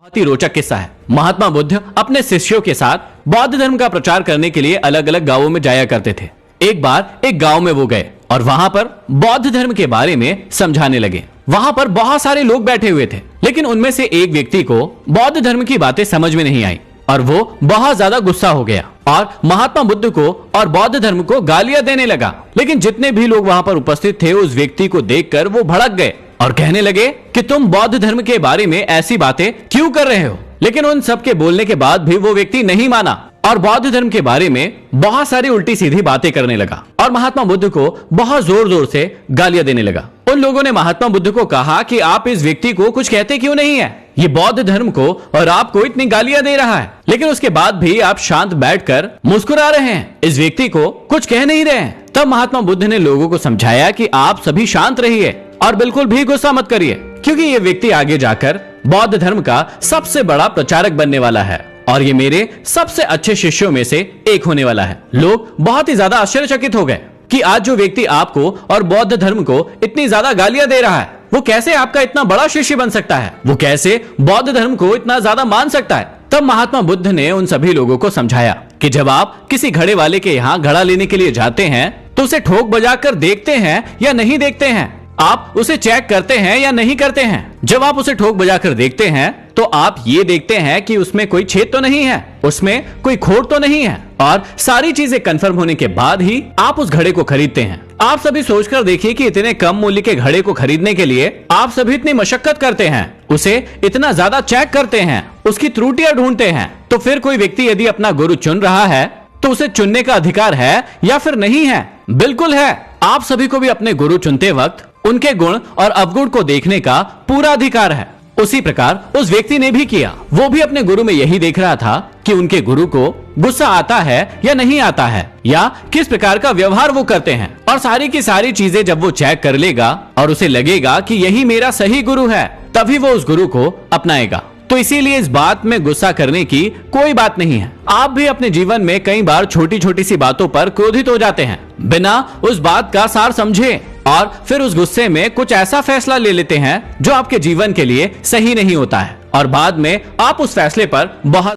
बहुत ही रोचक किस्सा है। महात्मा बुद्ध अपने शिष्यों के साथ बौद्ध धर्म का प्रचार करने के लिए अलग अलग गांवों में जाया करते थे। एक बार एक गांव में वो गए और वहां पर बौद्ध धर्म के बारे में समझाने लगे। वहां पर बहुत सारे लोग बैठे हुए थे, लेकिन उनमें से एक व्यक्ति को बौद्ध धर्म की बातें समझ में नहीं आई और वो बहुत ज्यादा गुस्सा हो गया और महात्मा बुद्ध को और बौद्ध धर्म को गालियां देने लगा। लेकिन जितने भी लोग वहां पर उपस्थित थे, उस व्यक्ति को देखकर वो भड़क गए और कहने लगे कि तुम बौद्ध धर्म के बारे में ऐसी बातें क्यों कर रहे हो। लेकिन उन सब के बोलने के बाद भी वो व्यक्ति नहीं माना और बौद्ध धर्म के बारे में बहुत सारी उल्टी सीधी बातें करने लगा और महात्मा बुद्ध को बहुत जोर जोर से गालियां देने लगा। उन लोगों ने महात्मा बुद्ध को कहा कि आप इस व्यक्ति को कुछ कहते क्यों नहीं है, ये बौद्ध धर्म को और आपको इतनी गालियां दे रहा है, लेकिन उसके बाद भी आप शांत बैठकर मुस्कुरा रहे हैं, इस व्यक्ति को कुछ कह नहीं रहे हैं। तब महात्मा बुद्ध ने लोगों को समझाया कि आप सभी शांत रहिए और बिल्कुल भी गुस्सा मत करिए, क्योंकि ये व्यक्ति आगे जाकर बौद्ध धर्म का सबसे बड़ा प्रचारक बनने वाला है और ये मेरे सबसे अच्छे शिष्यों में से एक होने वाला है। लोग बहुत ही ज्यादा आश्चर्यचकित हो गए कि आज जो व्यक्ति आपको और बौद्ध धर्म को इतनी ज्यादा गालियां दे रहा है, वो कैसे आपका इतना बड़ा शिष्य बन सकता है, वो कैसे बौद्ध धर्म को इतना ज्यादा मान सकता है। तब महात्मा बुद्ध ने उन सभी लोगों को समझाया कि जब आप किसी घड़े वाले के यहाँ घड़ा लेने के लिए जाते हैं तो उसे ठोक बजाकर देखते हैं या नहीं देखते हैं, आप उसे चेक करते हैं या नहीं करते हैं। जब आप उसे ठोक बजाकर देखते हैं तो आप ये देखते हैं कि उसमें कोई छेद तो नहीं है, उसमें कोई खोट तो नहीं है, और सारी चीजें कंफर्म होने के बाद ही आप उस घड़े को खरीदते हैं। आप सभी सोचकर देखिए कि इतने कम मूल्य के घड़े को खरीदने के लिए आप सभी इतनी मशक्कत करते हैं, उसे इतना ज्यादा चेक करते हैं, उसकी त्रुटियां ढूंढते हैं। तो फिर कोई व्यक्ति यदि अपना गुरु चुन रहा है तो उसे चुनने का अधिकार है या फिर नहीं है? बिल्कुल है। आप सभी को भी अपने गुरु चुनते वक्त उनके गुण और अवगुण को देखने का पूरा अधिकार है। उसी प्रकार उस व्यक्ति ने भी किया। वो भी अपने गुरु में यही देख रहा था कि उनके गुरु को गुस्सा आता है या नहीं आता है, या किस प्रकार का व्यवहार वो करते हैं, और सारी की सारी चीजें जब वो चेक कर लेगा और उसे लगेगा कि यही मेरा सही गुरु है, तभी वो उस गुरु को अपनाएगा। तो इसीलिए इस बात में गुस्सा करने की कोई बात नहीं है। आप भी अपने जीवन में कई बार छोटी छोटी सी बातों पर क्रोधित हो जाते हैं, बिना उस बात का सार समझे, और फिर उस गुस्से में कुछ ऐसा फैसला ले लेते हैं जो आपके जीवन के लिए सही नहीं होता है, और बाद में आप उस फैसले पर बहुत